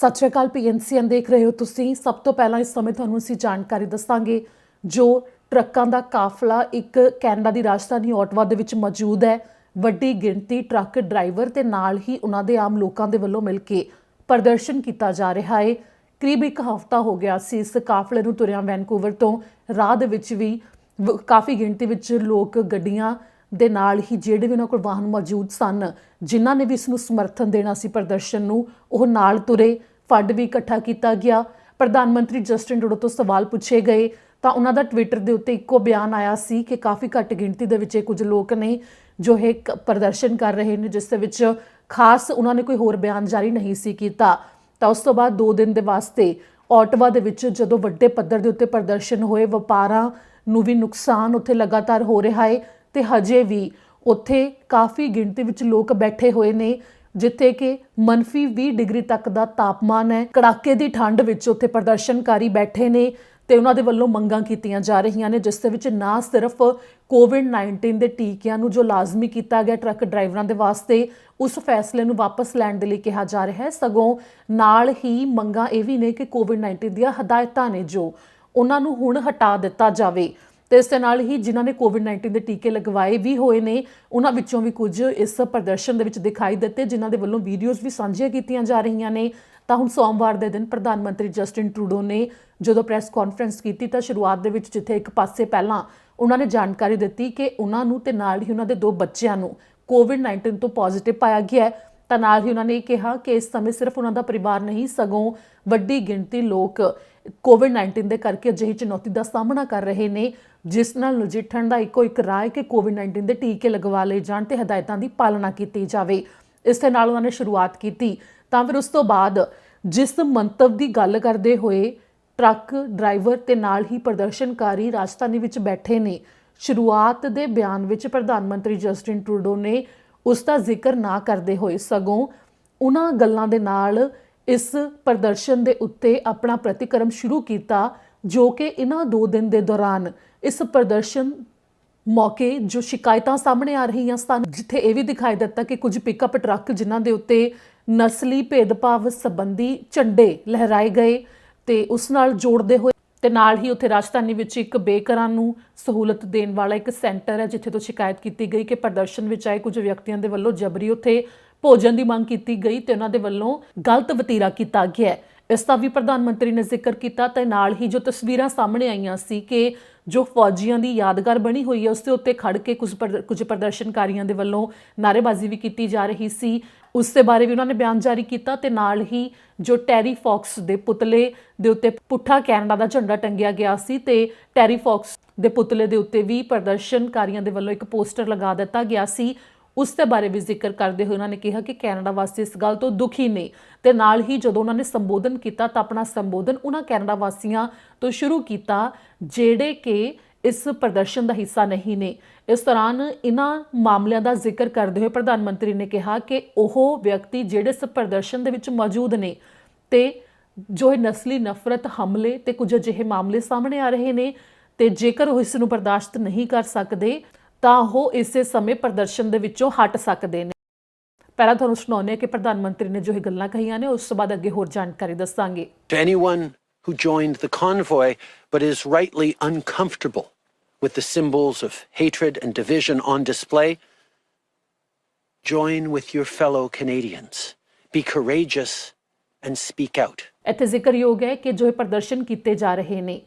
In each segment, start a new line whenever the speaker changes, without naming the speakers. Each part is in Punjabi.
ਸਤਿ ਸ਼੍ਰੀ ਅਕਾਲ PNCN ਦੇਖ ਰਹੇ ਹੋ ਤੁਸੀਂ। ਸਭ ਤੋਂ ਪਹਿਲਾਂ ਇਸ ਸਮੇਂ ਤੁਹਾਨੂੰ ਅਸੀਂ ਜਾਣਕਾਰੀ ਦੱਸਾਂਗੇ ਜੋ ਟਰੱਕਾਂ ਦਾ ਕਾਫਲਾ ਇੱਕ ਕੈਨੇਡਾ ਦੀ ਰਾਜਧਾਨੀ ਓਟਵਾ ਦੇ ਵਿੱਚ ਮੌਜੂਦ ਹੈ। ਵੱਡੀ ਗਿਣਤੀ ਟਰੱਕ ਡਰਾਈਵਰ ਤੇ ਨਾਲ ਹੀ ਉਹਨਾਂ ਦੇ ਆਮ ਲੋਕਾਂ ਦੇ ਵੱਲੋਂ ਮਿਲ ਕੇ ਪ੍ਰਦਰਸ਼ਨ ਕੀਤਾ ਜਾ ਰਿਹਾ ਹੈ। ਕਰੀਬ ਇੱਕ ਹਫ਼ਤਾ ਹੋ ਗਿਆ ਸੀ ਇਸ ਕਾਫਲੇ ਨੂੰ ਤੁਰਿਆਂ ਵੈਨਕੂਵਰ ਤੋਂ। ਰਾਹ ਦੇ ਵਿੱਚ ਵੀ ਕਾਫੀ ਗਿਣਤੀ ਵਿੱਚ ਲੋਕ ਗੱਡੀਆਂ ਦੇ ਨਾਲ ਹੀ ਜਿਹੜੇ ਵੀ ਉਹਨਾਂ ਕੋਲ ਵਾਹਨ ਮੌਜੂਦ ਸਨ, ਜਿਨ੍ਹਾਂ ਨੇ ਵੀ ਇਸ ਨੂੰ ਸਮਰਥਨ ਦੇਣਾ ਸੀ ਪ੍ਰਦਰਸ਼ਨ ਨੂੰ, ਉਹ ਨਾਲ ਤੁਰੇ। ਫੰਡ ਵੀ ਇਕੱਠਾ ਕੀਤਾ ਗਿਆ। ਪ੍ਰਧਾਨ ਮੰਤਰੀ ਜਸਟਿਨ ਟਰੂਡੋ ਤੋਂ ਸਵਾਲ ਪੁੱਛੇ ਗਏ ਤਾਂ ਉਹਨਾਂ ਦਾ ਟਵਿੱਟਰ ਦੇ ਉੱਤੇ ਇੱਕੋ ਬਿਆਨ ਆਇਆ ਸੀ ਕਿ ਕਾਫੀ ਘੱਟ ਗਿਣਤੀ ਦੇ ਵਿੱਚ ਕੁਝ ਲੋਕ ਨੇ ਜੋ ਇਹ ਪ੍ਰਦਰਸ਼ਨ ਕਰ ਰਹੇ ਨੇ, ਜਿਸ ਦੇ ਵਿੱਚ ਖਾਸ ਉਹਨਾਂ ਨੇ ਕੋਈ ਹੋਰ ਬਿਆਨ ਜਾਰੀ ਨਹੀਂ ਸੀ ਕੀਤਾ। ਤਾਂ ਉਸ ਤੋਂ ਬਾਅਦ 2 ਦਿਨ ਦੇ ਵਾਸਤੇ ਓਟਵਾ ਦੇ ਵਿੱਚ ਜਦੋਂ ਵੱਡੇ ਪੱਧਰ ਦੇ ਉੱਤੇ ਪ੍ਰਦਰਸ਼ਨ ਹੋਏ, ਵਪਾਰਾਂ ਨੂੰ ਵੀ ਨੁਕਸਾਨ ਉੱਥੇ ਲਗਾਤਾਰ ਹੋ ਰਿਹਾ ਹੈ ਤੇ ਹਜੇ ਵੀ ਉੱਥੇ ਕਾਫੀ ਗਿਣਤੀ ਵਿੱਚ ਲੋਕ ਬੈਠੇ ਹੋਏ ਨੇ, ਜਿੱਥੇ ਕਿ -20 ਡਿਗਰੀ ਤੱਕ ਦਾ ਤਾਪਮਾਨ ਹੈ। ਕੜਾਕੇ ਦੀ ਠੰਡ ਵਿੱਚ ਉੱਥੇ ਪ੍ਰਦਰਸ਼ਨਕਾਰੀ ਬੈਠੇ ਨੇ ਤੇ ਉਹਨਾਂ ਦੇ ਵੱਲੋਂ ਮੰਗਾਂ ਕੀਤੀਆਂ ਜਾ ਰਹੀਆਂ ਨੇ, ਜਿਸ ਦੇ ਵਿੱਚ ਨਾ ਸਿਰਫ COVID-19 ਦੇ ਟੀਕਿਆਂ ਨੂੰ ਜੋ ਲਾਜ਼ਮੀ ਕੀਤਾ ਗਿਆ ਟਰੱਕ ਡਰਾਈਵਰਾਂ ਦੇ ਵਾਸਤੇ, ਉਸ ਫੈਸਲੇ ਨੂੰ ਵਾਪਸ ਲੈਣ ਦੇ ਲਈ ਕਿਹਾ ਜਾ ਰਿਹਾ ਹੈ, ਸਗੋਂ ਨਾਲ ਹੀ ਮੰਗਾਂ ਇਹ ਵੀ ਨੇ ਕਿ COVID-19 ਦੀਆਂ ਹਦਾਇਤਾਂ ਨੇ ਜੋ ਉਹਨਾਂ ਨੂੰ ਹੁਣ ਹਟਾ ਦਿੱਤਾ ਜਾਵੇ। ਤੇ ਇਸ ਦੇ ਨਾਲ ਹੀ ਜਿਨ੍ਹਾਂ ਨੇ COVID-19 ਦੇ ਟੀਕੇ ਲਗਵਾਏ ਵੀ ਹੋਏ ਨੇ, ਉਹਨਾਂ ਵਿੱਚੋਂ ਵੀ ਕੁਝ ਇਸ ਪ੍ਰਦਰਸ਼ਨ ਦੇ ਵਿੱਚ ਦਿਖਾਈ ਦਿੱਤੇ, ਜਿਨ੍ਹਾਂ ਦੇ ਵੱਲੋਂ ਵੀਡੀਓਜ਼ ਵੀ ਸਾਂਝੀਆਂ ਕੀਤੀਆਂ ਜਾ ਰਹੀਆਂ ਨੇ। ਤਾਂ ਹੁਣ ਸੋਮਵਾਰ ਦੇ ਦਿਨ ਪ੍ਰਧਾਨ ਮੰਤਰੀ ਜਸਟਿਨ ਟਰੂਡੋ ਨੇ ਜਦੋਂ ਪ੍ਰੈਸ ਕਾਨਫਰੰਸ ਕੀਤੀ ਤਾਂ ਸ਼ੁਰੂਆਤ ਦੇ ਵਿੱਚ ਜਿੱਥੇ ਇੱਕ ਪਾਸੇ ਪਹਿਲਾਂ ਉਹਨਾਂ ਨੇ ਜਾਣਕਾਰੀ ਦਿੱਤੀ ਕਿ ਉਹਨਾਂ ਨੂੰ ਤੇ ਨਾਲ ਹੀ ਉਹਨਾਂ ਦੇ 2 ਬੱਚਿਆਂ ਨੂੰ COVID-19 ਤੋਂ ਪੋਜ਼ਿਟਿਵ ਪਾਇਆ ਗਿਆ ਹੈ, ਤਾਂ ਨਾਲ ਹੀ ਉਹਨਾਂ ਨੇ ਇਹ ਕਿਹਾ ਕਿ ਇਸ ਸਮੇਂ ਸਿਰਫ ਉਹਨਾਂ ਦਾ ਪਰਿਵਾਰ ਨਹੀਂ, ਸਗੋਂ ਵੱਡੀ ਗਿਣਤੀ ਲੋਕ COVID-19 ਦੇ ਕਰਕੇ ਅਜਿਹੀ ਚੁਣੌਤੀ ਦਾ ਸਾਹਮਣਾ ਕਰ ਰਹੇ ਨੇ, ਜਿਸ ਨਾਲ ਨਜਿੱਠਣ ਦਾ ਇੱਕੋ ਇੱਕ ਰਾਹ ਹੈ ਕਿ COVID-19 ਦੇ ਟੀਕੇ ਲਗਵਾ ਲਏ ਜਾਣ ਤੇ ਹਦਾਇਤਾਂ ਦੀ ਪਾਲਣਾ ਕੀਤੀ ਜਾਵੇ। ਇਸ ਦੇ ਨਾਲ ਉਹਨਾਂ ਨੇ ਸ਼ੁਰੂਆਤ ਕੀਤੀ। ਤਾਂ ਫਿਰ ਉਸ ਤੋਂ ਬਾਅਦ ਜਿਸ ਮੰਤਵ ਦੀ ਗੱਲ ਕਰਦੇ ਹੋਏ ਟਰੱਕ ਡਰਾਈਵਰ ਤੇ ਨਾਲ ਹੀ ਪ੍ਰਦਰਸ਼ਨਕਾਰੀ ਰਾਜਧਾਨੀ ਵਿੱਚ ਬੈਠੇ ਨੇ, ਸ਼ੁਰੂਆਤ ਦੇ ਬਿਆਨ ਵਿੱਚ ਪ੍ਰਧਾਨ ਮੰਤਰੀ ਜਸਟਿਨ ਟਰੂਡੋ ਨੇ ਉਸ ਦਾ ਜ਼ਿਕਰ ਨਾ ਕਰਦੇ ਹੋਏ ਸਗੋਂ ਉਹਨਾਂ ਗੱਲਾਂ ਦੇ ਨਾਲ ਇਸ ਪ੍ਰਦਰਸ਼ਨ ਦੇ ਉੱਤੇ ਆਪਣਾ ਪ੍ਰਤੀਕਰਮ ਸ਼ੁਰੂ ਕੀਤਾ, ਜੋ ਕਿ ਇਹਨਾਂ 2 ਦਿਨ ਦੇ ਦੌਰਾਨ ਇਸ ਪ੍ਰਦਰਸ਼ਨ ਮੌਕੇ ਜੋ ਸ਼ਿਕਾਇਤਾਂ ਸਾਹਮਣੇ ਆ ਰਹੀਆਂ ਸਨ, ਜਿੱਥੇ ਇਹ ਵੀ ਦਿਖਾਈ ਦਿੱਤਾ ਕਿ ਕੁਝ ਪਿਕਅਪ ਟਰੱਕ ਜਿਨ੍ਹਾਂ ਦੇ ਉੱਤੇ ਨਸਲੀ ਭੇਦਭਾਵ ਸੰਬੰਧੀ ਝੰਡੇ ਲਹਿਰਾਏ ਗਏ ਤੇ ਉਸ ਨਾਲ ਜੋੜਦੇ ਹੋਏ, ਤੇ ਨਾਲ ਹੀ ਉੱਥੇ ਰਾਜਧਾਨੀ ਵਿੱਚ ਇੱਕ ਬੇਘਰਾਂ ਨੂੰ ਸਹੂਲਤ ਦੇਣ ਵਾਲਾ ਇੱਕ ਸੈਂਟਰ ਹੈ, ਜਿੱਥੇ ਤੋਂ ਸ਼ਿਕਾਇਤ ਕੀਤੀ ਗਈ ਕਿ ਪ੍ਰਦਰਸ਼ਨ ਵਿੱਚ ਆਏ ਕੁਝ ਵਿਅਕਤੀਆਂ ਦੇ ਵੱਲੋਂ ਜਬਰੀ ਉੱਥੇ ਭੋਜਨ ਦੀ ਮੰਗ ਕੀਤੀ ਗਈ ਤੇ ਉਹਨਾਂ ਦੇ ਵੱਲੋਂ ਗਲਤ ਵਤੀਰਾ ਕੀਤਾ ਗਿਆ। ਇਸ ਦਾ ਵੀ ਪ੍ਰਧਾਨ ਮੰਤਰੀ ਨੇ ਜ਼ਿਕਰ ਕੀਤਾ ਤੇ ਨਾਲ ਹੀ ਜੋ ਤਸਵੀਰਾਂ ਸਾਹਮਣੇ ਆਈਆਂ ਸੀ ਕਿ ਜੋ ਫੌਜੀਆਂ ਦੀ ਯਾਦਗਾਰ ਬਣੀ ਹੋਈ ਹੈ ਉਸ ਦੇ ਉੱਤੇ ਖੜ ਕੇ ਕੁਝ ਪ੍ਰਦਰਸ਼ਨਕਾਰੀਆਂ ਦੇ ਵੱਲੋਂ ਨਾਅਰੇਬਾਜ਼ੀ ਵੀ ਕੀਤੀ ਜਾ ਰਹੀ ਸੀ, ਉਸ ਦੇ ਬਾਰੇ ਵੀ ਉਹਨਾਂ ਨੇ ਬਿਆਨ ਜਾਰੀ ਕੀਤਾ। ਤੇ ਨਾਲ ਹੀ ਜੋ ਟੈਰੀ ਫੌਕਸ ਦੇ ਪੁਤਲੇ ਦੇ ਉੱਤੇ ਪੁੱਠਾ ਕੈਨੇਡਾ ਦਾ ਝੰਡਾ ਟੰਗਿਆ ਗਿਆ ਸੀ ਤੇ ਟੈਰੀ ਫੌਕਸ ਦੇ ਪੁਤਲੇ ਦੇ ਉੱਤੇ ਵੀ ਪ੍ਰਦਰਸ਼ਨਕਾਰੀਆਂ ਦੇ ਵੱਲੋਂ ਇੱਕ ਪੋਸਟਰ ਲਗਾ ਦਿੱਤਾ ਗਿਆ ਸੀ, ਉਸ ਦੇ ਬਾਰੇ ਵੀ ਜ਼ਿਕਰ ਕਰਦੇ ਹੋਏ ਉਹਨਾਂ ਨੇ ਕਿਹਾ ਕਿ ਕੈਨੇਡਾ ਵਾਸੀ ਇਸ ਗੱਲ ਤੋਂ ਦੁਖੀ ਨੇ। ਤੇ ਨਾਲ ਹੀ ਜਦੋਂ ਉਹਨਾਂ ਨੇ ਸੰਬੋਧਨ ਕੀਤਾ ਤਾਂ ਆਪਣਾ ਸੰਬੋਧਨ ਉਹਨਾਂ ਕੈਨੇਡਾ ਵਾਸੀਆਂ ਤੋਂ ਸ਼ੁਰੂ ਕੀਤਾ ਜਿਹੜੇ ਕਿ ਇਸ ਪ੍ਰਦਰਸ਼ਨ ਦਾ ਹਿੱਸਾ ਨਹੀਂ ਨੇ। ਇਸ ਦੌਰਾਨ ਇਹਨਾਂ ਮਾਮਲਿਆਂ ਦਾ ਜ਼ਿਕਰ ਕਰਦੇ ਹੋਏ ਪ੍ਰਧਾਨ ਮੰਤਰੀ ਨੇ ਕਿਹਾ ਕਿ ਉਹ ਵਿਅਕਤੀ ਜਿਹੜੇ ਇਸ ਪ੍ਰਦਰਸ਼ਨ ਦੇ ਵਿੱਚ ਮੌਜੂਦ ਨੇ ਤੇ ਜੋ ਇਹ ਨਸਲੀ ਨਫ਼ਰਤ ਹਮਲੇ ਤੇ ਕੁਝ ਅਜਿਹੇ ਮਾਮਲੇ ਸਾਹਮਣੇ ਆ ਰਹੇ ਨੇ, ਤੇ ਜੇਕਰ ਉਹ ਇਸ ਨੂੰ ਬਰਦਾਸ਼ਤ ਨਹੀਂ ਕਰ ਸਕਦੇ ਤਾਂ ਉਹ ਇਸੇ ਸਮੇਂ ਪ੍ਰਦਰਸ਼ਨ ਦੇ ਵਿੱਚੋਂ ਹਟ ਸਕਦੇ ਨੇ। ਪਹਿਲਾਂ ਤੁਹਾਨੂੰ ਸੁਣਾਉਂਦੇ ਹਾਂ ਕਿ ਪ੍ਰਧਾਨ ਮੰਤਰੀ ਨੇ ਜੋ ਇਹ ਗੱਲਾਂ ਕਹੀਆਂ ਨੇ, ਉਸ ਤੋਂ ਬਾਅਦ ਅੱਗੇ ਹੋਰ ਜਾਣਕਾਰੀ ਦੱਸਾਂਗੇ।
To anyone who joined the convoy but is rightly uncomfortable with the symbols of hatred and division on display, join with your fellow Canadians. Be courageous and speak out.
ਇੱਥੇ ਜ਼ਿਕਰਯੋਗ ਹੈ ਕਿ ਜੋ ਇਹ ਪ੍ਰਦਰਸ਼ਨ ਕੀਤੇ ਜਾ ਰਹੇ ਨੇ,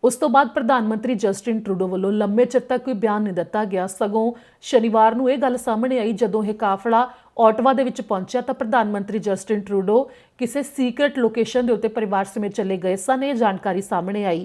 ਉਸ ਤੋਂ ਬਾਅਦ ਪ੍ਰਧਾਨ ਮੰਤਰੀ ਜਸਟਿਨ ਟਰੂਡੋ ਵੱਲੋਂ ਲੰਮੇ ਚਿਰ ਤੱਕ ਕੋਈ ਬਿਆਨ ਨਹੀਂ ਦਿੱਤਾ ਗਿਆ, ਸਗੋਂ ਸ਼ਨੀਵਾਰ ਨੂੰ ਇਹ ਗੱਲ ਸਾਹਮਣੇ ਆਈ ਜਦੋਂ ਇਹ ਕਾਫਲਾ ਓਟਵਾ ਦੇ ਵਿੱਚ ਪਹੁੰਚਿਆ ਤਾਂ ਪ੍ਰਧਾਨ ਮੰਤਰੀ ਜਸਟਿਨ ਟਰੂਡੋ ਕਿਸੇ ਸੀਕ੍ਰੇਟ ਲੋਕੇਸ਼ਨ ਦੇ ਉੱਤੇ ਪਰਿਵਾਰ ਸਮੇਤ ਚਲੇ ਗਏ ਸਨ। ਇਹ ਜਾਣਕਾਰੀ ਸਾਹਮਣੇ ਆਈ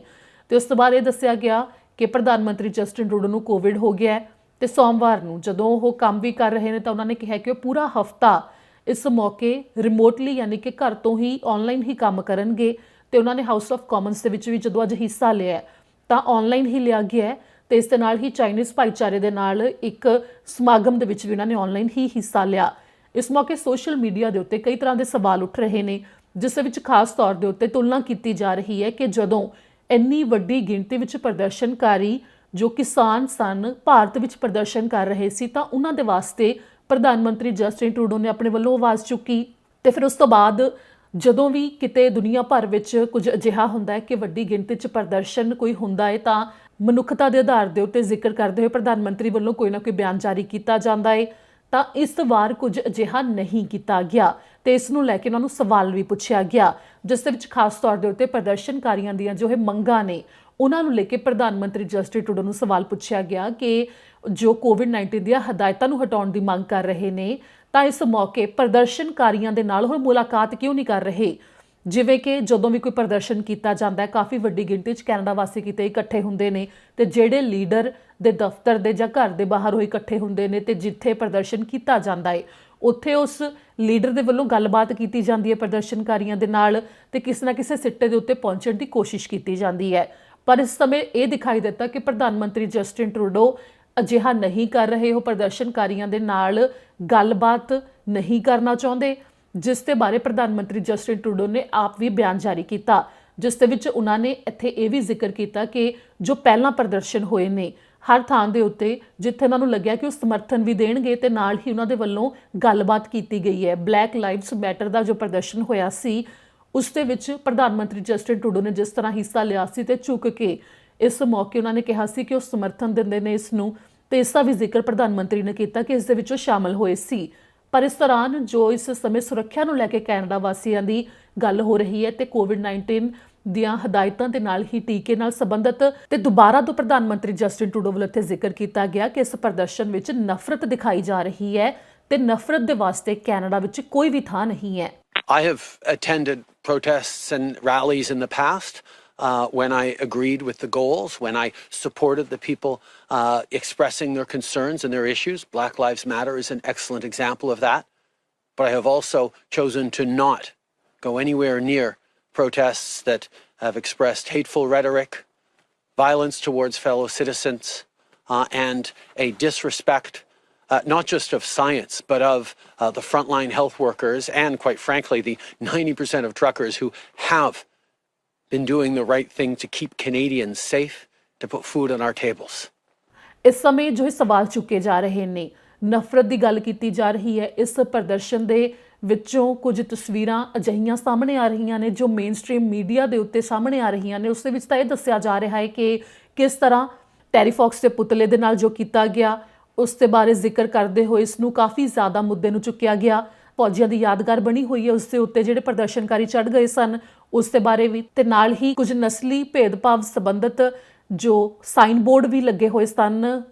ਤੇ ਉਸ ਤੋਂ ਬਾਅਦ ਇਹ ਦੱਸਿਆ ਗਿਆ ਕਿ ਪ੍ਰਧਾਨ ਮੰਤਰੀ ਜਸਟਿਨ ਟਰੂਡੋ ਨੂੰ ਕੋਵਿਡ ਹੋ ਗਿਆ ਹੈ ਤੇ ਸੋਮਵਾਰ ਨੂੰ ਜਦੋਂ ਉਹ ਕੰਮ ਵੀ ਕਰ ਰਹੇ ਨੇ ਤਾਂ ਉਹਨਾਂ ਨੇ ਕਿਹਾ ਕਿ ਉਹ ਪੂਰਾ ਹਫ਼ਤਾ ਇਸ ਮੌਕੇ ਰਿਮੋਟਲੀ ਯਾਨੀ ਕਿ ਘਰ ਤੋਂ ਹੀ ਆਨਲਾਈਨ ਹੀ ਕੰਮ ਕਰਨਗੇ। ਤੇ ਉਹਨਾਂ ਨੇ ਹਾਊਸ ਆਫ ਕਾਮਨਸ ਦੇ ਵਿੱਚ ਵੀ ਜਦੋਂ ਅੱਜ ਹਿੱਸਾ ਲਿਆ ਤਾਂ ਆਨਲਾਈਨ ਹੀ ਲਿਆ ਗਿਆ ਤੇ ਇਸ ਦੇ ਨਾਲ ਹੀ ਚਾਈਨੀਜ਼ ਭਾਈਚਾਰੇ ਦੇ ਨਾਲ ਇੱਕ ਸਮਾਗਮ ਦੇ ਵਿੱਚ ਵੀ ਉਹਨਾਂ ਨੇ ਆਨਲਾਈਨ ਹੀ ਹਿੱਸਾ ਲਿਆ। ਇਸ ਮੌਕੇ ਸੋਸ਼ਲ ਮੀਡੀਆ ਦੇ ਉੱਤੇ ਕਈ ਤਰ੍ਹਾਂ ਦੇ ਸਵਾਲ ਉੱਠ ਰਹੇ ਨੇ, ਜਿਸ ਦੇ ਵਿੱਚ ਖਾਸ ਤੌਰ ਦੇ ਉੱਤੇ ਤੁਲਨਾ ਕੀਤੀ ਜਾ ਰਹੀ ਹੈ ਕਿ ਜਦੋਂ ਇੰਨੀ ਵੱਡੀ ਗਿਣਤੀ ਵਿੱਚ ਪ੍ਰਦਰਸ਼ਨਕਾਰੀ ਜੋ ਕਿਸਾਨ ਸਨ ਭਾਰਤ ਵਿੱਚ ਪ੍ਰਦਰਸ਼ਨ ਕਰ ਰਹੇ ਸੀ ਤਾਂ ਉਹਨਾਂ ਦੇ ਵਾਸਤੇ ਪ੍ਰਧਾਨ ਮੰਤਰੀ ਜਸਟਿਨ ਟਰੂਡੋ ਨੇ ਆਪਣੇ ਵੱਲੋਂ ਆਵਾਜ਼ ਚੁੱਕੀ ਤੇ ਫਿਰ ਉਸ ਤੋਂ ਬਾਅਦ ਜਦੋਂ ਵੀ ਕਿਤੇ ਦੁਨੀਆ ਭਰ ਵਿੱਚ ਕੁਝ ਅਜਿਹਾ ਹੁੰਦਾ ਹੈ ਕਿ ਵੱਡੀ ਗਿਣਤੀ 'ਚ ਪ੍ਰਦਰਸ਼ਨ ਕੋਈ ਹੁੰਦਾ ਹੈ ਤਾਂ ਮਨੁੱਖਤਾ ਦੇ ਆਧਾਰ ਦੇ ਉੱਤੇ ਜ਼ਿਕਰ ਕਰਦੇ ਹੋਏ ਪ੍ਰਧਾਨ ਮੰਤਰੀ ਵੱਲੋਂ ਕੋਈ ਨਾ ਕੋਈ ਬਿਆਨ ਜਾਰੀ ਕੀਤਾ ਜਾਂਦਾ ਹੈ। ਤਾਂ ਇਸ ਵਾਰ ਕੁਝ ਅਜਿਹਾ ਨਹੀਂ ਕੀਤਾ ਗਿਆ ਤੇ ਇਸ ਨੂੰ ਲੈ ਕੇ ਉਹਨਾਂ ਨੂੰ ਸਵਾਲ ਵੀ ਪੁੱਛਿਆ ਗਿਆ, ਜਿਸ ਦੇ ਵਿੱਚ ਖਾਸ ਤੌਰ ਦੇ ਉੱਤੇ ਪ੍ਰਦਰਸ਼ਨਕਾਰੀਆਂ ਦੀਆਂ ਜੋ ਇਹ ਮੰਗਾਂ ਨੇ ਉਹਨਾਂ ਨੂੰ ਲੈ ਕੇ ਪ੍ਰਧਾਨ ਮੰਤਰੀ ਜਸਟਿਨ ਟਰੂਡੋ ਨੂੰ ਸਵਾਲ ਪੁੱਛਿਆ ਗਿਆ ਕਿ ਜੋ ਕੋਵਿਡ-19 ਦੀਆਂ ਹਦਾਇਤਾਂ ਨੂੰ ਹਟਾਉਣ ਦੀ ਮੰਗ ਕਰ ਰਹੇ ਨੇ ਤਾਂ ਇਸ ਮੌਕੇ ਪ੍ਰਦਰਸ਼ਨਕਾਰੀਆਂ ਦੇ ਨਾਲ ਹੁਣ ਮੁਲਾਕਾਤ ਕਿਉਂ ਨਹੀਂ ਕਰ ਰਹੇ। ਜਿਵੇਂ ਕਿ ਜਦੋਂ ਵੀ ਕੋਈ ਪ੍ਰਦਰਸ਼ਨ ਕੀਤਾ ਜਾਂਦਾ ਹੈ ਕਾਫੀ ਵੱਡੀ ਗਿਣਤੀ 'ਚ ਕੈਨੇਡਾ ਵਾਸੀ ਕਿਤੇ ਇਕੱਠੇ ਹੁੰਦੇ ਨੇ ਤੇ ਜਿਹੜੇ ਲੀਡਰ ਦੇ ਦਫ਼ਤਰ ਦੇ ਜਾਂ ਘਰ ਦੇ ਬਾਹਰ ਉਹ ਇਕੱਠੇ ਹੁੰਦੇ ਨੇ ਤੇ ਜਿੱਥੇ ਪ੍ਰਦਰਸ਼ਨ ਕੀਤਾ ਜਾਂਦਾ ਹੈ ਉੱਥੇ ਉਸ ਲੀਡਰ ਦੇ ਵੱਲੋਂ ਗੱਲਬਾਤ ਕੀਤੀ ਜਾਂਦੀ ਹੈ ਪ੍ਰਦਰਸ਼ਨਕਾਰੀਆਂ ਦੇ ਨਾਲ ਤੇ ਕਿਸੇ ਨਾ ਕਿਸੇ ਸਿੱਟੇ ਦੇ ਉੱਤੇ ਪਹੁੰਚਣ ਦੀ ਕੋਸ਼ਿਸ਼ ਕੀਤੀ ਜਾਂਦੀ ਹੈ। ਪਰ ਇਸ ਸਮੇਂ ਇਹ ਦਿਖਾਈ ਦਿੱਤਾ ਕਿ ਪ੍ਰਧਾਨ ਮੰਤਰੀ ਜਸਟਿਨ ਟਰੂਡੋ ਅਜਿਹਾ ਨਹੀਂ ਕਰ ਰਹੇ। ਉਹ ਪ੍ਰਦਰਸ਼ਨਕਾਰੀਆਂ ਦੇ ਨਾਲ ਗੱਲਬਾਤ ਨਹੀਂ ਕਰਨਾ ਚਾਹੁੰਦੇ, ਜਿਸ ਦੇ ਬਾਰੇ ਪ੍ਰਧਾਨ ਮੰਤਰੀ ਜਸਟਿਨ ਟਰੂਡੋ ਨੇ ਆਪ ਵੀ ਬਿਆਨ ਜਾਰੀ ਕੀਤਾ, ਜਿਸ ਦੇ ਵਿੱਚ ਉਹਨਾਂ ਨੇ ਇੱਥੇ ਇਹ ਵੀ ਜ਼ਿਕਰ ਕੀਤਾ ਕਿ ਜੋ ਪਹਿਲਾਂ ਪ੍ਰਦਰਸ਼ਨ ਹੋਏ ਨੇ ਹਰ ਥਾਂ ਦੇ ਉੱਤੇ ਜਿੱਥੇ ਉਹਨਾਂ ਨੂੰ ਲੱਗਿਆ ਕਿ ਉਹ ਸਮਰਥਨ ਵੀ ਦੇਣਗੇ ਤੇ ਨਾਲ ਹੀ ਉਹਨਾਂ ਦੇ ਵੱਲੋਂ ਗੱਲਬਾਤ ਕੀਤੀ ਗਈ ਹੈ। ਬਲੈਕ ਲਾਈਵਸ ਮੈਟਰ ਦਾ ਜੋ ਪ੍ਰਦਰਸ਼ਨ ਹੋਇਆ ਸੀ ਉਸ ਦੇ ਵਿੱਚ ਪ੍ਰਧਾਨ ਮੰਤਰੀ ਜਸਟਿਨ ਟਰੂਡੋ ਨੇ ਜਿਸ ਤਰ੍ਹਾਂ ਹਿੱਸਾ ਲਿਆ ਸੀ ਤੇ ਝੁਕ ਕੇ ਇਸ ਮੌਕੇ ਉਹਨਾਂ ਨੇ ਕਿਹਾ ਸੀ ਕਿ ਉਹ ਸਮਰਥਨ ਦਿੰਦੇ ਨੇ ਇਸ ਨੂੰ ਤੇ ਇਸ ਦਾ ਵੀ ਜ਼ਿਕਰ ਪ੍ਰਧਾਨ ਮੰਤਰੀ ਨੇ ਕੀਤਾ ਕਿ ਇਸ ਦੇ ਵਿੱਚ ਉਹ ਸ਼ਾਮਲ ਹੋਏ ਸੀ। ਪਰ ਇਸ ਦੌਰਾਨ ਜੋ ਇਸ ਸਮੇਂ ਸੁਰੱਖਿਆ ਨੂੰ ਲੈ ਕੇ ਕੈਨੇਡਾ ਵਾਸੀਆਂ ਦੀ ਗੱਲ ਹੋ ਰਹੀ ਹੈ ਤੇ ਕੋਵਿਡ-19 ਦੀਆਂ ਹਦਾਇਤਾਂ ਦੇ ਨਾਲ ਹੀ ਟੀਕੇ ਨਾਲ ਸੰਬੰਧਿਤ ਤੇ ਦੁਬਾਰਾ ਤੋਂ ਪ੍ਰਧਾਨ ਮੰਤਰੀ ਜਸਟਿਨ ਟਰੂਡੋ ਵੱਲੋਂ ਇੱਥੇ ਜ਼ਿਕਰ ਕੀਤਾ ਗਿਆ ਕਿ ਇਸ ਪ੍ਰਦਰਸ਼ਨ ਵਿੱਚ ਨਫ਼ਰਤ ਦਿਖਾਈ ਜਾ ਰਹੀ ਹੈ ਤੇ ਨਫ਼ਰਤ ਦੇ ਵਾਸਤੇ ਕੈਨੇਡਾ ਵਿੱਚ ਕੋਈ ਵੀ ਥਾਂ ਨਹੀਂ ਹੈ।
I have attended protests and rallies in the past when I agreed with the goals, when I supported the people expressing their concerns and their issues. Black Lives Matter is an excellent example of that. But I have also chosen to not go anywhere near protests that have expressed hateful rhetoric, violence towards fellow citizens, and a disrespect not just of science, but of the frontline health workers and, quite frankly, the 90% of truckers who have been doing the right thing to keep Canadians safe, to put food on our tables.
ਇਸ ਸਮੇਂ ਜੋ ਇਹ ਸਵਾਲ ਚੁੱਕੇ ਜਾ ਰਹੇ ਨੇ, ਨਫ਼ਰਤ ਦੀ ਗੱਲ ਕੀਤੀ ਜਾ ਰਹੀ ਹੈ। ਇਸ ਪ੍ਰਦਰਸ਼ਨ ਦੇ ਵਿੱਚੋਂ ਕੁਝ ਤਸਵੀਰਾਂ ਅਜਿਹੀਆਂ ਸਾਹਮਣੇ ਆ ਰਹੀਆਂ ਨੇ ਜੋ ਮੇਨਸਟ੍ਰੀਮ ਮੀਡੀਆ ਦੇ ਉੱਤੇ ਸਾਹਮਣੇ ਆ ਰਹੀਆਂ ਨੇ। ਉਸ ਦੇ ਵਿੱਚ ਤਾਂ ਇਹ ਦੱਸਿਆ ਜਾ ਰਿਹਾ ਹੈ ਕਿ ਕਿਸ ਤਰ੍ਹਾਂ ਟੈਰੀ ਫੌਕਸ ਦੇ ਪੁਤਲੇ ਦੇ ਨਾਲ ਜੋ ਕੀਤਾ ਗਿਆ ਉਸ ਦੇ ਬਾਰੇ ਜ਼ਿਕਰ ਕਰਦੇ ਹੋਏ ਇਸ ਨੂੰ ਕਾਫੀ ਜ਼ਿਆਦਾ ਮੁੱਦੇ ਨੂੰ ਚੁੱਕਿਆ ਗਿਆ। ਫੌਜੀਆਂ ਦੀ ਯਾਦਗਾਰ ਬਣੀ ਹੋਈ ਹੈ, ਉਸ ਦੇ ਉੱਤੇ ਜਿਹੜੇ ਪ੍ਰਦਰਸ਼ਨਕਾਰੀ ਚੜ੍ਹ ਗਏ ਸਨ ਉਸ ਦੇ ਬਾਰੇ ਵੀ ਤੇ ਨਾਲ ਹੀ ਕੁਝ ਨਸਲੀ ਭੇਦਭਾਵ ਸੰਬੰਧਿਤ ਜੋ ਸਾਈਨ ਬੋਰਡ ਵੀ ਲੱਗੇ ਹੋਏ ਸਨ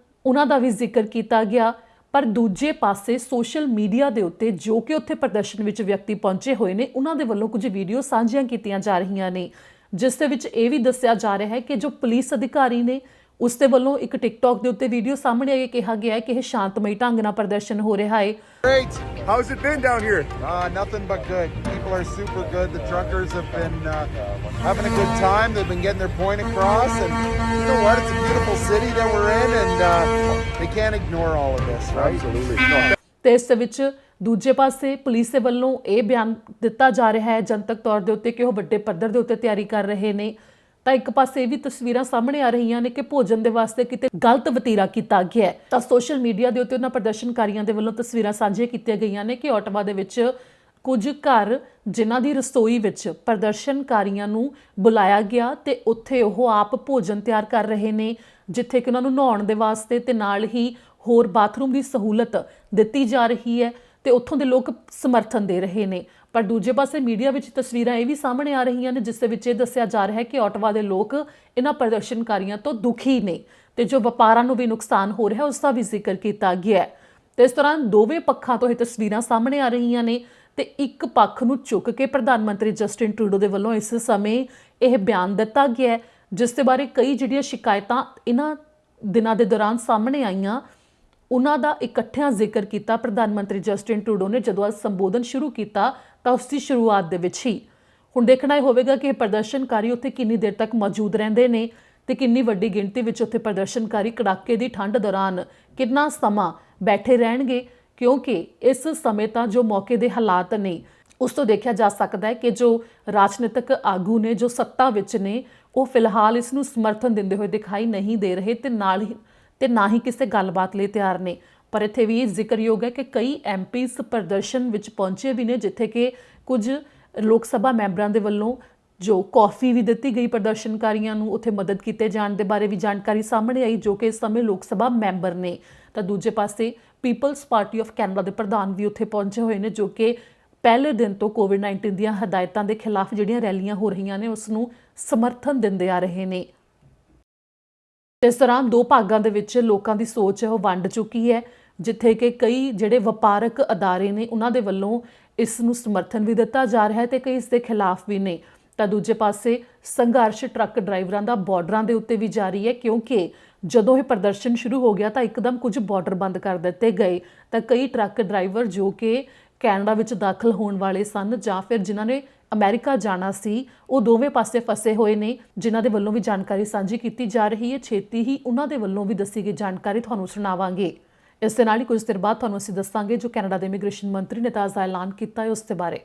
ਉਹਨਾਂ ਦਾ ਵੀ ਜ਼ਿਕਰ ਕੀਤਾ ਗਿਆ। ਪਰ ਦੂਜੇ ਪਾਸੇ ਸੋਸ਼ਲ ਮੀਡੀਆ ਦੇ ਉੱਤੇ ਜੋ ਕਿ ਉੱਥੇ ਪ੍ਰਦਰਸ਼ਨ ਵਿੱਚ ਵਿਅਕਤੀ ਪਹੁੰਚੇ ਹੋਏ ਨੇ ਉਹਨਾਂ ਦੇ ਵੱਲੋਂ ਕੁਝ ਵੀਡੀਓ ਸਾਂਝੀਆਂ ਕੀਤੀਆਂ ਜਾ ਰਹੀਆਂ ਨੇ, ਜਿਸ ਦੇ ਵਿੱਚ ਇਹ ਵੀ ਦੱਸਿਆ ਜਾ ਰਿਹਾ ਹੈ ਕਿ ਜੋ ਪੁਲਿਸ ਅਧਿਕਾਰੀ ਨੇ ਉਸ ਦੇ ਵੱਲੋਂ ਇੱਕ ਟਿਕਟੌਕ ਦੇ ਉੱਤੇ ਵੀਡੀਓ ਸਾਹਮਣੇ ਆਈ, ਕਿਹਾ ਗਿਆ ਹੈ ਕਿ ਇਹ ਸ਼ਾਂਤਮਈ ਢੰਗ ਨਾਲ ਪ੍ਰਦਰਸ਼ਨ ਹੋ ਰਿਹਾ ਹੈ।
Great. How's it been down here?
Nothing but good. People are super good. The truckers have been having a good time. They've been getting their point across. And you know what? It's a beautiful city that we're in, and they can't ignore all of this, right?
Absolutely. No.
ਤੇ ਇਸ ਦੇ ਵਿੱਚ ਦੂਜੇ ਪਾਸੇ ਪੁਲਿਸ ਦੇ ਵੱਲੋਂ ਇਹ ਬਿਆਨ ਦਿੱਤਾ ਜਾ ਰਿਹਾ ਹੈ ਜਨਤਕ ਤੌਰ ਦੇ ਉੱਤੇ ਕਿ ਉਹ ਵੱਡੇ ਪੱਧਰ ਦੇ ਉੱਤੇ ਤਿਆਰੀ ਕਰ ਰਹੇ ਨੇ। ਤਾਂ ਇੱਕ ਪਾਸੇ ਇਹ ਵੀ ਤਸਵੀਰਾਂ ਸਾਹਮਣੇ ਆ ਰਹੀਆਂ ਨੇ ਕਿ ਭੋਜਨ ਦੇ ਵਾਸਤੇ ਕਿਤੇ ਗਲਤ ਵਤੀਰਾ ਕੀਤਾ ਗਿਆ ਹੈ। ਤਾਂ ਸੋਸ਼ਲ ਮੀਡੀਆ ਦੇ ਉੱਤੇ ਉਹਨਾਂ ਪ੍ਰਦਰਸ਼ਨਕਾਰੀਆਂ ਦੇ ਵੱਲੋਂ ਤਸਵੀਰਾਂ ਸਾਂਝੀਆਂ ਕੀਤੀਆਂ ਗਈਆਂ ਨੇ ਕਿ ਓਟਾਵਾ ਦੇ ਵਿੱਚ ਕੁਝ ਘਰ ਜਿਨ੍ਹਾਂ ਦੀ ਰਸੋਈ ਵਿੱਚ ਪ੍ਰਦਰਸ਼ਨਕਾਰੀਆਂ ਨੂੰ ਬੁਲਾਇਆ ਗਿਆ ਤੇ ਉੱਥੇ ਉਹ ਆਪ ਭੋਜਨ ਤਿਆਰ ਕਰ ਰਹੇ ਨੇ, ਜਿੱਥੇ ਕਿ ਉਹਨਾਂ ਨੂੰ ਨਹਾਉਣ ਦੇ ਵਾਸਤੇ ਤੇ ਨਾਲ ਹੀ ਹੋਰ ਬਾਥਰੂਮ ਦੀ ਸਹੂਲਤ ਦਿੱਤੀ ਜਾ ਰਹੀ ਹੈ ਤੇ ਉੱਥੋਂ ਦੇ ਲੋਕ ਸਮਰਥਨ ਦੇ ਰਹੇ ਨੇ। ਪਰ ਦੂਜੇ ਪਾਸੇ ਮੀਡੀਆ ਵਿੱਚ ਤਸਵੀਰਾਂ ਇਹ ਵੀ ਸਾਹਮਣੇ ਆ ਰਹੀਆਂ ਨੇ ਜਿਸ ਦੇ ਵਿੱਚ ਇਹ ਦੱਸਿਆ ਜਾ ਰਿਹਾ ਹੈ ਕਿ ਓਟਾਵਾ ਦੇ ਲੋਕ ਇਹਨਾਂ ਪ੍ਰਦਰਸ਼ਨਕਾਰੀਆਂ ਤੋਂ ਦੁਖੀ ਨੇ ਤੇ ਜੋ ਵਪਾਰਾਂ ਨੂੰ ਵੀ ਨੁਕਸਾਨ ਹੋ ਰਿਹਾ ਉਸ ਦਾ ਵੀ ਜ਼ਿਕਰ ਕੀਤਾ ਗਿਆ ਹੈ। ਤੇ ਇਸ ਦੌਰਾਨ ਦੋਵੇਂ ਪੱਖਾਂ ਤੋਂ ਇਹ ਤਸਵੀਰਾਂ ਸਾਹਮਣੇ ਆ ਰਹੀਆਂ ਨੇ ਤੇ ਇੱਕ ਪੱਖ ਨੂੰ ਚੁੱਕ ਕੇ ਪ੍ਰਧਾਨ ਮੰਤਰੀ ਜਸਟਿਨ ਟਰੂਡੋ ਦੇ ਵੱਲੋਂ ਇਸ ਸਮੇਂ ਇਹ ਬਿਆਨ ਦਿੱਤਾ ਗਿਆ ਹੈ, ਜਿਸ ਦੇ ਬਾਰੇ ਕਈ ਜਿਹੜੀਆਂ ਸ਼ਿਕਾਇਤਾਂ ਇਹਨਾਂ ਦਿਨਾਂ ਦੇ ਦੌਰਾਨ ਸਾਹਮਣੇ ਆਈਆਂ ਉਹਨਾਂ ਦਾ ਇਕੱਠਿਆਂ ਜ਼ਿਕਰ ਕੀਤਾ ਪ੍ਰਧਾਨ ਮੰਤਰੀ ਜਸਟਿਨ ਟਰੂਡੋ ਨੇ ਜਦੋਂ ਅੱਜ ਸੰਬੋਧਨ ਸ਼ੁਰੂ ਕੀਤਾ ਤਾਂ ਉਸ ਦੀ ਸ਼ੁਰੂਆਤ ਦੇ ਵਿੱਚ ਹੀ। ਹੁਣ ਦੇਖਣਾ ਇਹ ਹੋਵੇਗਾ ਕਿ ਇਹ ਪ੍ਰਦਰਸ਼ਨਕਾਰੀ ਉੱਥੇ ਕਿੰਨੀ ਦੇਰ ਤੱਕ ਮੌਜੂਦ ਰਹਿੰਦੇ ਨੇ ਤੇ ਕਿੰਨੀ ਵੱਡੀ ਗਿਣਤੀ ਵਿੱਚ ਉੱਥੇ ਪ੍ਰਦਰਸ਼ਨਕਾਰੀ ਕੜਾਕੇ ਦੀ ਠੰਡ ਦੌਰਾਨ ਕਿੰਨਾ ਸਮਾਂ ਬੈਠੇ ਰਹਿਣਗੇ, ਕਿਉਂਕਿ ਇਸ ਸਮੇਂ ਤਾਂ ਜੋ ਮੌਕੇ ਦੇ ਹਾਲਾਤ ਨੇ ਉਸ ਤੋਂ ਦੇਖਿਆ ਜਾ ਸਕਦਾ ਹੈ ਕਿ ਜੋ ਰਾਜਨੀਤਿਕ ਆਗੂ ਨੇ ਜੋ ਸੱਤਾ ਵਿੱਚ ਨੇ ਉਹ ਫਿਲਹਾਲ ਇਸ ਨੂੰ ਸਮਰਥਨ ਦਿੰਦੇ ਹੋਏ ਦਿਖਾਈ ਨਹੀਂ ਦੇ ਰਹੇ ਤੇ ਨਾ ਹੀ ਕਿਸੇ ਗੱਲਬਾਤ ਲਈ ਤਿਆਰ ਨੇ। ਪਰ ਇੱਥੇ ਵੀ ਜ਼ਿਕਰਯੋਗ ਹੈ ਕਿ ਕਈ ਐਮਪੀਸ ਪ੍ਰਦਰਸ਼ਨ ਵਿੱਚ ਪਹੁੰਚੇ ਵੀ ਨੇ, ਜਿੱਥੇ ਕਿ ਕੁਝ ਲੋਕ ਸਭਾ ਮੈਂਬਰਾਂ ਦੇ ਵੱਲੋਂ ਜੋ ਕੌਫੀ ਵੀ ਦਿੱਤੀ ਗਈ ਪ੍ਰਦਰਸ਼ਨਕਾਰੀਆਂ ਨੂੰ, ਉੱਥੇ ਮਦਦ ਕੀਤੇ ਜਾਣ ਦੇ ਬਾਰੇ ਵੀ ਜਾਣਕਾਰੀ ਸਾਹਮਣੇ ਆਈ, ਜੋ ਕਿ ਇਸ ਸਮੇਂ ਲੋਕ ਸਭਾ ਮੈਂਬਰ ਨੇ। ਤਾਂ ਦੂਜੇ ਪਾਸੇ ਪੀਪਲਸ ਪਾਰਟੀ ਆਫ ਕੈਨੇਡਾ ਦੇ ਪ੍ਰਧਾਨ ਵੀ ਉੱਥੇ ਪਹੁੰਚੇ ਹੋਏ ਨੇ, ਜੋ ਕਿ ਪਹਿਲੇ ਦਿਨ ਤੋਂ ਕੋਵਿਡ-19 ਦੀਆਂ ਹਦਾਇਤਾਂ ਦੇ ਖਿਲਾਫ ਜਿਹੜੀਆਂ ਰੈਲੀਆਂ ਹੋ ਰਹੀਆਂ ਨੇ ਉਸ ਨੂੰ ਸਮਰਥਨ ਦਿੰਦੇ ਆ ਰਹੇ ਨੇ। ਇਸ ਦੌਰਾਨ ਦੋ ਭਾਗਾਂ ਦੇ ਵਿੱਚ ਲੋਕਾਂ ਦੀ ਸੋਚ ਹੈ ਉਹ ਵੰਡ ਚੁੱਕੀ ਹੈ, ਜਿੱਥੇ ਕਿ ਕਈ ਜਿਹੜੇ ਵਪਾਰਕ ਅਦਾਰੇ ਨੇ ਉਹਨਾਂ ਦੇ ਵੱਲੋਂ ਇਸ ਨੂੰ ਸਮਰਥਨ ਵੀ ਦਿੱਤਾ ਜਾ ਰਿਹਾ ਹੈ ਤੇ ਕਈ ਇਸ ਦੇ ਖਿਲਾਫ ਵੀ ਨੇ। ਤਾਂ ਦੂਜੇ ਪਾਸੇ ਸੰਘਰਸ਼ ਟਰੱਕ ਡਰਾਈਵਰਾਂ ਦਾ ਬਾਰਡਰਾਂ ਦੇ ਉੱਤੇ ਵੀ ਜਾਰੀ ਹੈ, ਕਿਉਂਕਿ ਜਦੋਂ ਇਹ ਪ੍ਰਦਰਸ਼ਨ ਸ਼ੁਰੂ ਹੋ ਗਿਆ ਤਾਂ ਇੱਕਦਮ ਕੁਝ ਬਾਰਡਰ ਬੰਦ ਕਰ ਦਿੱਤੇ ਗਏ। ਤਾਂ ਕਈ ਟਰੱਕ ਡਰਾਈਵਰ ਜੋ ਕਿ ਕੈਨੇਡਾ ਵਿੱਚ ਦਾਖਲ ਹੋਣ ਵਾਲੇ ਸਨ ਜਾਂ ਫਿਰ ਜਿਨ੍ਹਾਂ ਨੇ ਅਮਰੀਕਾ ਜਾਣਾ ਸੀ, ਉਹ ਦੋਵੇਂ ਪਾਸੇ ਫਸੇ ਹੋਏ ਨੇ, ਜਿਨ੍ਹਾਂ ਦੇ ਵੱਲੋਂ ਵੀ ਜਾਣਕਾਰੀ ਸਾਂਝੀ ਕੀਤੀ ਜਾ ਰਹੀ ਹੈ। ਛੇਤੀ ਹੀ ਉਹਨਾਂ ਦੇ ਵੱਲੋਂ ਵੀ ਦੱਸੀ ਗਈ ਜਾਣਕਾਰੀ ਤੁਹਾਨੂੰ ਸੁਣਾਵਾਂਗੇ। ਇਸ ਦੇ ਨਾਲ ਹੀ ਕੁਝ ਦੇਰ ਬਾਅਦ ਤੁਹਾਨੂੰ ਅਸੀਂ ਦੱਸਾਂਗੇ ਜੋ ਕੈਨੇਡਾ ਦੇ ਇਮੀਗ੍ਰੇਸ਼ਨ ਮੰਤਰੀ ਨੇ ਤਾਜ਼ਾ ਐਲਾਨ ਕੀਤਾ ਹੈ ਉਸ ਦੇ ਬਾਰੇ।